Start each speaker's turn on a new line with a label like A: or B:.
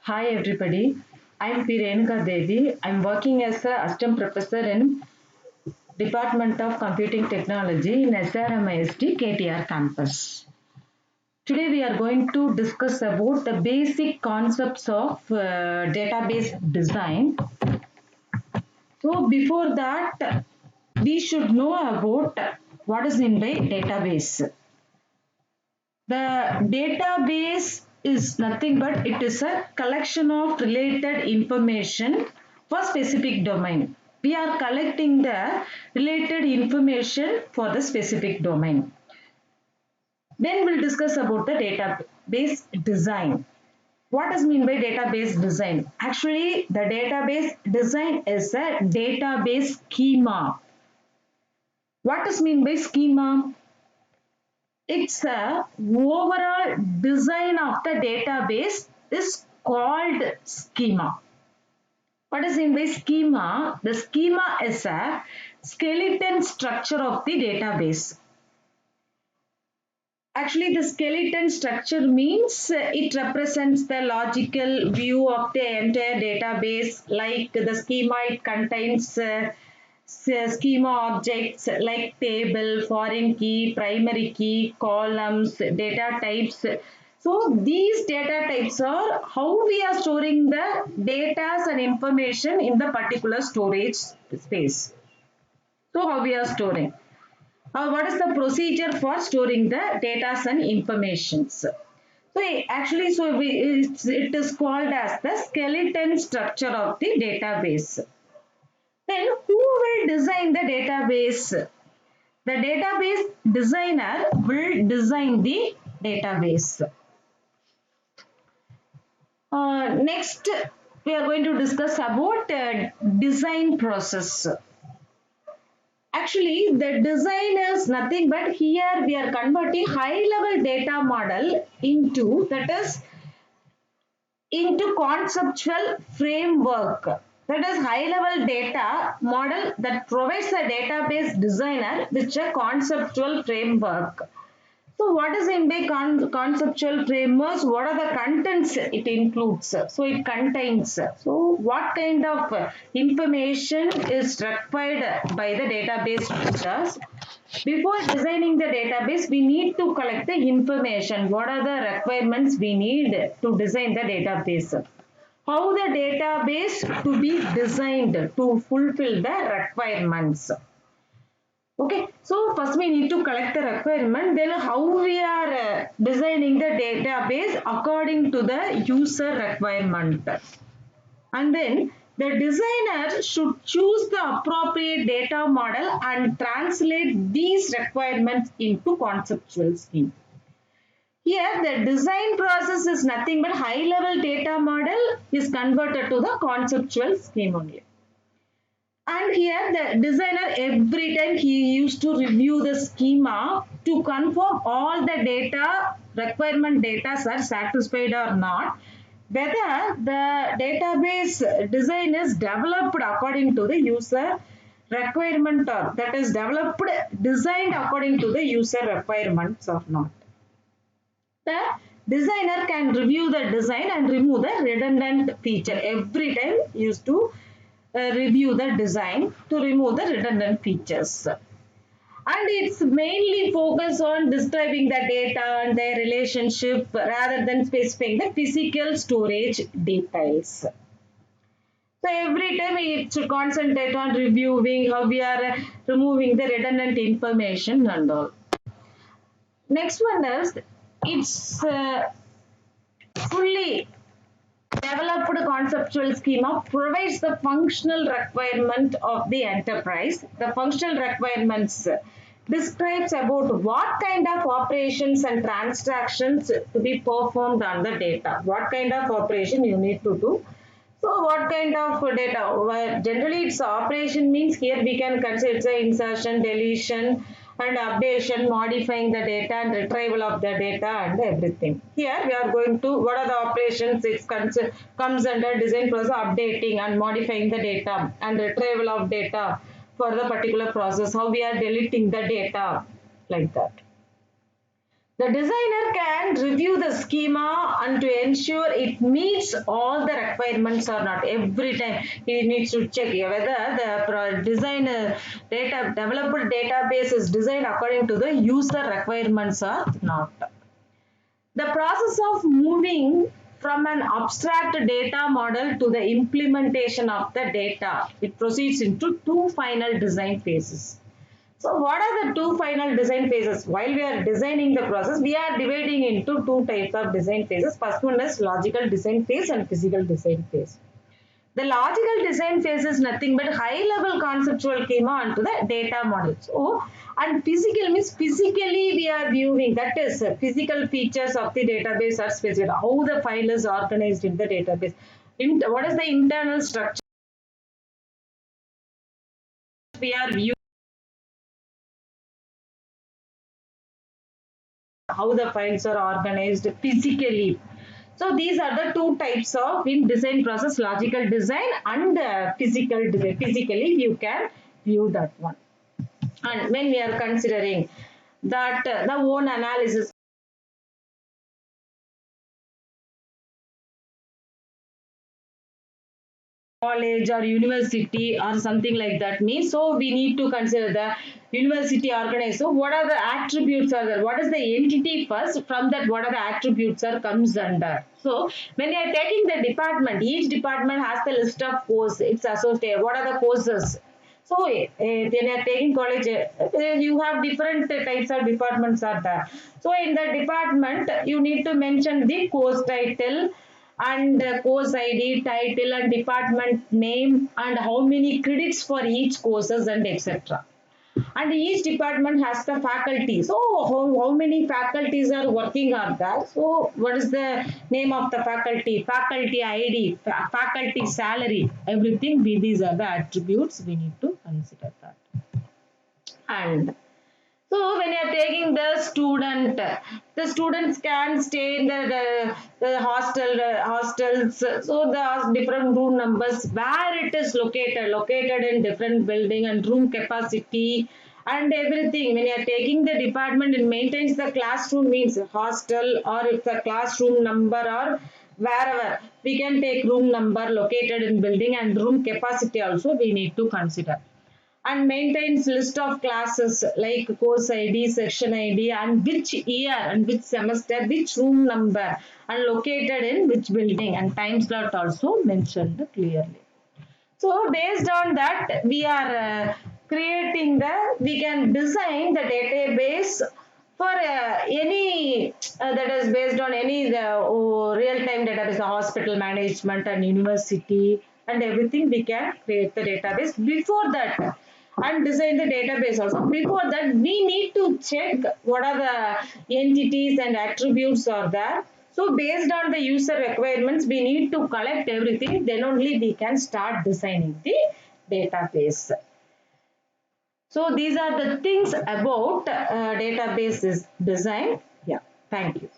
A: Hi everybody, I'm P.Renukadevi. I'm working as a assistant professor in Department of Computing Technology in SRMIST KTR campus. Today we are going to discuss about the basic concepts of database design. So before that, we should know about what is meant by database. The database is nothing but it is a collection of related information for specific domain. We are collecting the related information for the specific domain. Then we'll discuss about the database design. What is mean by database design? Actually, the database design is a database schema. What is mean by schema? It's a overall design of the database is called schema. What is in by schema? The schema is a skeleton structure of the database. Actually, the skeleton structure means it represents the logical view of the entire database. Like the schema, it contains schema objects like table, foreign key, primary key, columns, data types. So these data types are how we are storing the data and information in the particular storage space. So how we are storing. What is the procedure for storing the data and informations? So actually, it is called as the skeleton structure of the database. Then who will design the database? The database designer will design the database. Next, we are going to discuss about design process. Actually, the design is nothing but here we are converting high level data model into conceptual framework. That is high level data model that provides the database designer with a conceptual framework. So what is in by conceptual frameworks? What are the contents it includes? So it contains. So what kind of information is required by the database features? Before designing the database, we need to collect the information. What are the requirements we need to design the database? How the database to be designed to fulfill the requirements. Okay, so first we need to collect the requirement, then how we are designing the database according to the user requirement. And then the designer should choose the appropriate data model and translate these requirements into conceptual scheme. Here the design process is nothing but high level data model is converted to the conceptual scheme only. And here the designer every time he used to review the schema to confirm all the data requirement data are satisfied or not, whether the database design is developed according to the user requirement or that is developed designed according to the user requirements or not. The designer can review the design and remove the redundant feature. Every time used to review the design to remove the redundant features. And it's mainly focused on describing the data and their relationship rather than specifying the physical storage details. So every time it should concentrate on reviewing how we are removing the redundant information and all. Next one is it's fully developed conceptual schema provides the functional requirement of the enterprise. The functional requirements describes about what kind of operations and transactions to be performed on the data. What kind of operation you need to do. So what kind of data? Well, generally it's operation means here we can consider it's insertion, deletion and updation, modifying the data and retrieval of the data and everything. Here we are going to what are the operations it comes under design process, updating and modifying the data and retrieval of data for the particular process, how we are deleting the data like that. The designer can review the schema and to ensure it meets all the requirements or not. Every time he needs to check whether the design data developer database is designed according to the user requirements or not. The process of moving from an abstract data model to the implementation of the data, it proceeds into two final design phases. So what are the two final design phases? While we are designing the process, we are dividing into two types of design phases. First one is logical design phase and physical design phase. The logical design phase is nothing but high level conceptual schema onto the data model. So, and physical means physically we are viewing, that is physical features of the database are specified, how the file is organized in the database. What is the internal structure we are viewing, how the files are organized physically. So these are the two types of in design process, logical design and physical design. Physically you can view that one. And when we are considering that the own analysis college or university or something like that means, so we need to consider the university organized. So what are the attributes are there? What is the entity first? From that, what are the attributes are comes under? So when you are taking the department, each department has the list of courses it's associated. What are the courses? So when you are taking college, you have different types of departments are there. So in the department, you need to mention the course title and course ID, title and department name and how many credits for each courses and etc. And each department has the faculty. So how many faculties are working on that? So what is the name of the faculty? Faculty ID, faculty salary, everything. These are the attributes we need to consider that. And so when you are taking the students can stay in the hostels. So the different room numbers, where it is located in different building and room capacity and everything. When you are taking the department, it maintains the classroom means hostel or it's a classroom number or wherever. We can take room number located in building and room capacity also we need to consider, and maintains list of classes like course ID, section ID and which year and which semester, which room number and located in which building, and time slot also mentioned clearly. So based on that we are we can design the database for any that is based on any real-time database, hospital management and university and everything. We can create the database before that and design the database also. Before that, we need to check what are the entities and attributes are there. So based on the user requirements, we need to collect everything. Then only we can start designing the database. So these are the things about database design. Yeah, thank you.